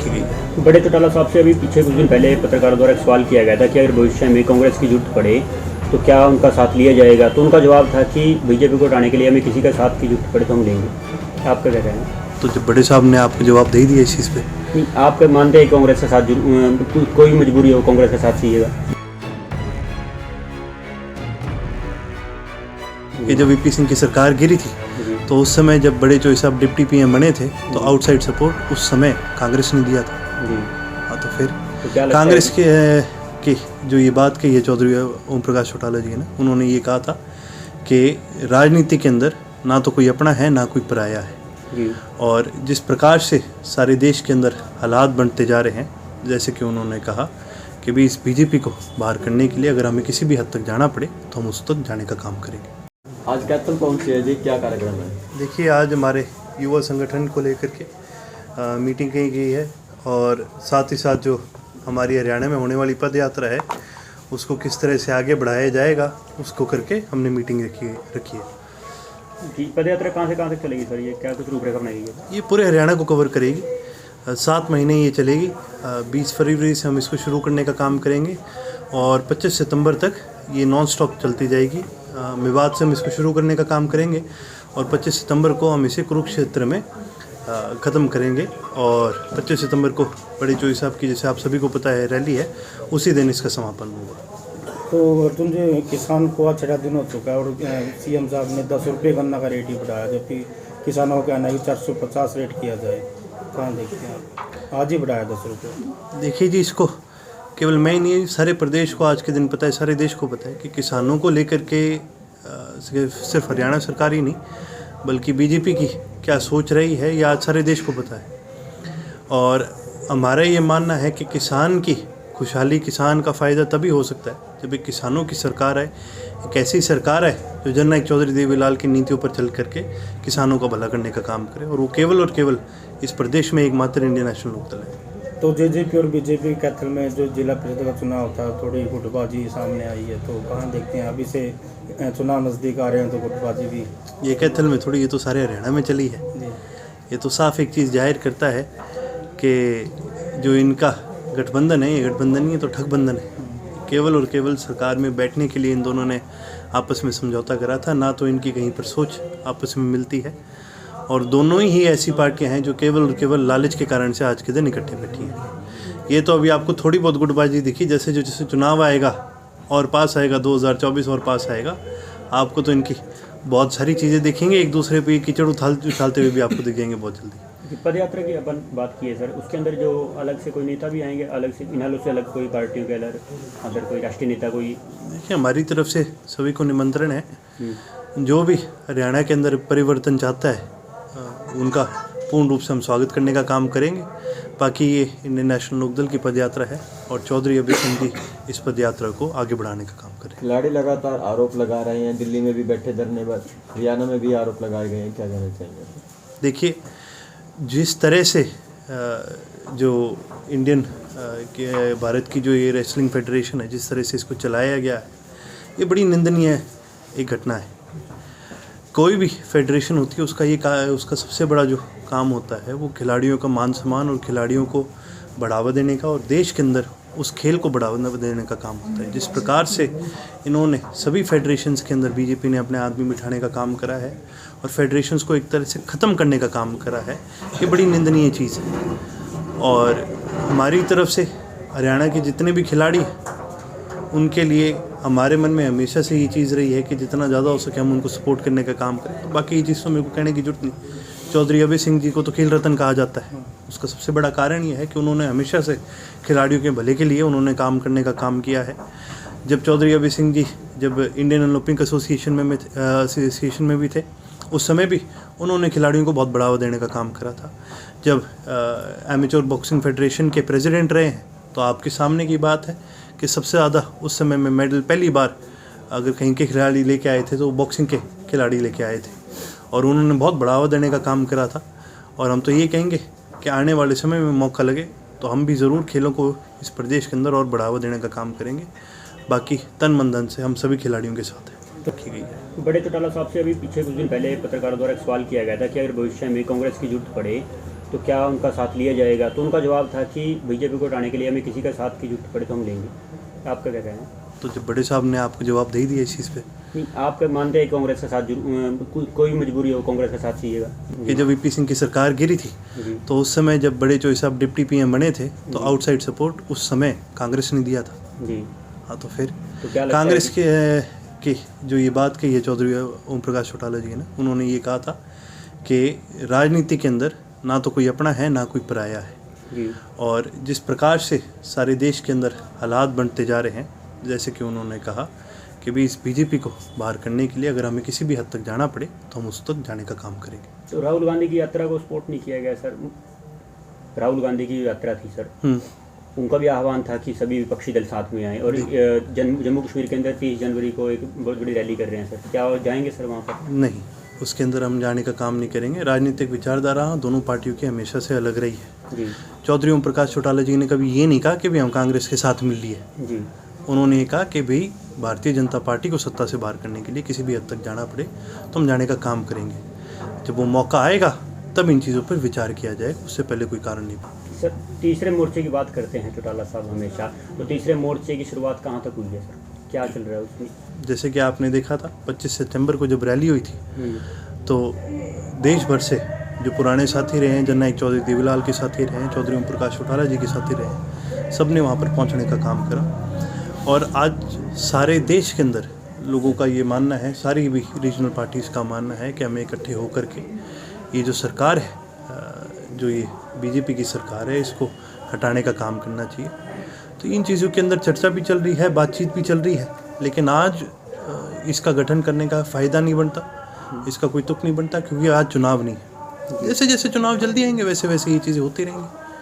रखी गई है। बड़े चौटाला साहब से अभी पीछे कुछ दिन पहले पत्रकारों द्वारा एक सवाल किया गया था कि अगर भविष्य में कांग्रेस की जरूरत पड़े तो क्या उनका साथ लिया जाएगा, तो उनका जवाब था कि बीजेपी को हटाने के लिए हमें किसी का साथ की जरूरत पड़े तो हम लेंगे। आपका क्या कहना है? तो जब बड़े साहब ने आपको जवाब दे दिया इस चीज़ पे, नहीं, आप मानते हैं कांग्रेस का साथ कोई मजबूरी हो कांग्रेस का साथ चाहिएगा? कि जब वीपी सिंह की सरकार गिरी थी तो उस समय जब बड़े चौधरी साहब डिप्टी पीएम बने थे तो आउटसाइड सपोर्ट उस समय कांग्रेस ने दिया था। हाँ, तो फिर कांग्रेस के जो ये बात कही है चौधरी ओम प्रकाश चौटाला जी ने, उन्होंने ये कहा था कि राजनीति के अंदर ना तो कोई अपना है ना कोई पराया है, और जिस प्रकार से सारे देश के अंदर हालात बनते जा रहे हैं, जैसे कि उन्होंने कहा कि भी इस बीजेपी को बाहर करने के लिए अगर हमें किसी भी हद तक जाना पड़े तो हम उस तक जाने का काम करेंगे। आज कैथल पहुंचे हैं जी, क्या कार्यक्रम है? देखिए, आज हमारे युवा संगठन को लेकर के मीटिंग की गई है, और साथ ही साथ जो हमारी हरियाणा में होने वाली पद यात्रा है उसको किस तरह से आगे बढ़ाया जाएगा उसको करके हमने मीटिंग रखी है। जी, पद यात्रा कहाँ से चलेगी सर? ये क्या कुछ रूपरेखा बनाई गई है? ये पूरे हरियाणा को कवर करेगी, 7 महीने ये चलेगी। 20 फरवरी से हम इसको शुरू करने का काम करेंगे और 25 सितंबर तक ये नॉन स्टॉप चलती जाएगी। मेवात से हम इसको शुरू करने का काम करेंगे और 25 सितंबर को हम इसे कुरुक्षेत्र में ख़त्म करेंगे, और 25 सितंबर को बड़े चौधरी साहब की, जैसे आप सभी को पता है, रैली है, उसी दिन इसका समापन होगा। तो अर्जुन जी, किसान को आज 6 दिन हो चुका है और सीएम साहब ने 10 रुपये गन्ना का रेट ही बढ़ाया, जबकि किसानों का कहना है कि 450 रेट किया जाए। कहाँ देखते हैं आप? आज ही बढ़ाया 10 रुपये। देखिए जी, इसको केवल मैं ही नहीं, सारे प्रदेश को आज के दिन पता है, सारे देश को पता है कि किसानों को लेकर के सिर्फ हरियाणा सरकार ही नहीं बल्कि बीजेपी की क्या सोच रही है, यह आज सारे देश को पता है। और हमारा ये मानना है कि किसान की खुशहाली, किसान का फ़ायदा तभी हो सकता है जब एक किसानों की सरकार है, एक ऐसी सरकार है जो जननायक चौधरी देवीलाल की नीतियों पर चल करके किसानों का भला करने का काम करे, और वो केवल और केवल इस प्रदेश में एकमात्र इंडियन नेशनल लोकदल है। तो जेजेपी और बीजेपी कैथल में जो जिला परिषद का चुनाव था, थोड़ी गुटबाजी सामने आई है, तो कहाँ देखते हैं? अभी से चुनाव नज़दीक आ रहे हैं तो गुटबाजी भी ये कैथल में थोड़ी, ये तो सारे हरियाणा में चली है। ये तो साफ एक चीज़ जाहिर करता है कि जो इनका गठबंधन है, ये गठबंधन नहीं है तो ठगबंधन है। केवल और केवल सरकार में बैठने के लिए इन दोनों ने आपस में समझौता करा था, ना तो इनकी कहीं पर सोच आपस में मिलती है, और दोनों ही ऐसी पार्टियां हैं जो केवल और केवल लालच के कारण से आज के दिन इकट्ठे बैठी हैं। ये तो अभी आपको थोड़ी बहुत गुटबाजी दिखी, जैसे चुनाव आएगा और पास आएगा, 2024 और पास आएगा, आपको तो इनकी बहुत सारी चीज़ें देखेंगे, एक दूसरे पे कीचड़ उछालते हुए भी आपको दिखेंगे बहुत जल्दी। पद यात्रा की अपन बात की है सर, उसके अंदर जो अलग से कोई नेता भी आएंगे, अलग से इन्हालों से अलग कोई पार्टियों के अगर कोई राष्ट्रीय नेता कोई? देखिए, हमारी तरफ से सभी को निमंत्रण है, जो भी हरियाणा के अंदर परिवर्तन चाहता है उनका पूर्ण रूप से हम स्वागत करने का काम करेंगे। बाकी ये इंडियन नेशनल लोकदल की पदयात्रा है और चौधरी अभय सिंह जी इस पदयात्रा को आगे बढ़ाने का काम करें। खिलाड़ी लगातार आरोप लगा रहे हैं, दिल्ली में भी बैठे धरने पर, हरियाणा में भी आरोप लगाए गए हैं, क्या कहना चाहेंगे? देखिए, जिस तरह से जो इंडियन भारत की जो ये रेसलिंग फेडरेशन है, जिस तरह से इसको चलाया गया है, ये बड़ी निंदनीय एक घटना है। कोई भी फेडरेशन होती है, उसका सबसे बड़ा जो काम होता है वो खिलाड़ियों का मान सम्मान और खिलाड़ियों को बढ़ावा देने का, और देश के अंदर उस खेल को बढ़ावा देने का काम होता है। जिस प्रकार से इन्होंने सभी फेडरेशंस के अंदर बीजेपी ने अपने आदमी बिठाने का काम करा है और फेडरेशंस को एक तरह से ख़त्म करने का काम करा है, ये बड़ी निंदनीय चीज़ है। और हमारी तरफ से हरियाणा के जितने भी खिलाड़ी उनके लिए हमारे मन में हमेशा से ये चीज़ रही है कि जितना ज़्यादा हो सके हम उनको सपोर्ट करने का काम करें। बाकी ये चीज़ तो मेरे को कहने की जरूरत नहीं। चौधरी अभय सिंह जी को तो खेल रत्न कहा जाता है, उसका सबसे बड़ा कारण ये है कि उन्होंने हमेशा से खिलाड़ियों के भले के लिए उन्होंने काम करने का काम किया है। जब चौधरी अभय सिंह जी जब इंडियन ओलंपिक एसोसिएशन में भी थे, उस समय भी उन्होंने खिलाड़ियों को बहुत बढ़ावा देने का काम करा था। जब एमेच्योर बॉक्सिंग फेडरेशन के प्रेसिडेंट रहे हैं, तो आपके सामने की बात है कि सबसे ज़्यादा उस समय में मेडल पहली बार अगर कहीं के खिलाड़ी लेके आए थे तो बॉक्सिंग के खिलाड़ी लेके आए थे, और उन्होंने बहुत बढ़ावा देने का काम करा था। और हम तो ये कहेंगे कि आने वाले समय में मौका लगे तो हम भी ज़रूर खेलों को इस प्रदेश के अंदर और बढ़ावा देने का काम करेंगे। बाकी तन मन धन से हम सभी खिलाड़ियों के साथ रखी गई है। बड़े चौटाला साहब से अभी पीछे कुछ दिन पहले पत्रकारों द्वारा एक सवाल किया गया था कि अगर भविष्य में कांग्रेस की जरूरत पड़े तो क्या उनका साथ लिया जाएगा? तो उनका जवाब था कि बीजेपी को हटाने के लिए हमें किसी का साथ की जरूरत पड़े तो हम लेंगे। आपका क्या कहना है? तो जब बड़े साहब ने आपको जवाब दे दिया इस चीज़ पे नहीं, आप मानते हैं कांग्रेस का साथ कोई मजबूरी हो कांग्रेस का साथ चाहिएगा? कि जब वीपी सिंह की सरकार गिरी थी जी तो उस समय जब बड़े चोई साहब डिप्टी पीएम बने थे तो आउटसाइड सपोर्ट उस समय कांग्रेस ने दिया था। जी। हाँ, तो फिर तो क्या लगता कांग्रेस है के जो ये बात कही है चौधरी ओम प्रकाश चौटाला जी ने, उन्होंने ये कहा था कि राजनीति के अंदर ना तो कोई अपना है ना कोई पराया है, जी और जिस प्रकार से सारे देश के अंदर हालात बनते जा रहे हैं, जैसे कि उन्होंने कहा कि भी इस बीजेपी को बाहर करने के लिए अगर हमें किसी भी हद तक जाना पड़े तो हम उस तक जाने का काम करेंगे। तो राहुल गांधी की यात्रा को सपोर्ट नहीं किया गया सर? राहुल गांधी की यात्रा थी सर, उनका भी आह्वान था कि सभी विपक्षी दल साथ में आए, और जम्मू कश्मीर के अंदर 30 जनवरी को एक बहुत बड़ी रैली कर रहे हैं सर, क्या जाएंगे सर वहाँ पर? नहीं, उसके अंदर हम जाने का काम नहीं करेंगे। राजनीतिक विचारधारा दोनों पार्टियों की हमेशा से अलग रही है। जी चौधरी ओम प्रकाश चौटाला जी ने कभी ये नहीं कहा कि भी हम कांग्रेस के साथ मिल लिए। जी उन्होंने ये कहा कि भाई भारतीय जनता पार्टी को सत्ता से बाहर करने के लिए किसी भी हद तक जाना पड़े तो हम जाने का काम करेंगे। जब वो मौका आएगा तब इन चीज़ों पर विचार किया जाएगा, उससे पहले कोई कारण नहीं। सर, तीसरे मोर्चे की बात करते हैं चौटाला साहब हमेशा, तो तीसरे मोर्चे की शुरुआत कहाँ तक हुई है सर? क्या चल रहा है उसमें? जैसे कि आपने देखा था 25 सितंबर को जब रैली हुई थी तो देश भर से जो पुराने साथी रहे हैं, जननायक चौधरी देवीलाल के साथी रहे हैं, चौधरी ओम प्रकाश चौटाला जी के साथी रहे हैं, सब ने वहाँ पर पहुँचने का काम करा। और आज सारे देश के अंदर लोगों का ये मानना है, सारी भी रीजनल पार्टीज़ का मानना है कि हमें इकट्ठे होकर के ये जो सरकार है, जो ये बीजेपी की सरकार है, इसको हटाने का काम करना चाहिए। तो इन चीज़ों के अंदर चर्चा भी चल रही है, बातचीत भी चल रही है, लेकिन आज इसका गठन करने का फ़ायदा नहीं बनता, इसका कोई तुक नहीं बनता, क्योंकि आज चुनाव नहीं है। जैसे जैसे चुनाव जल्दी आएंगे वैसे वैसे ये चीज़ें होती रहेंगी।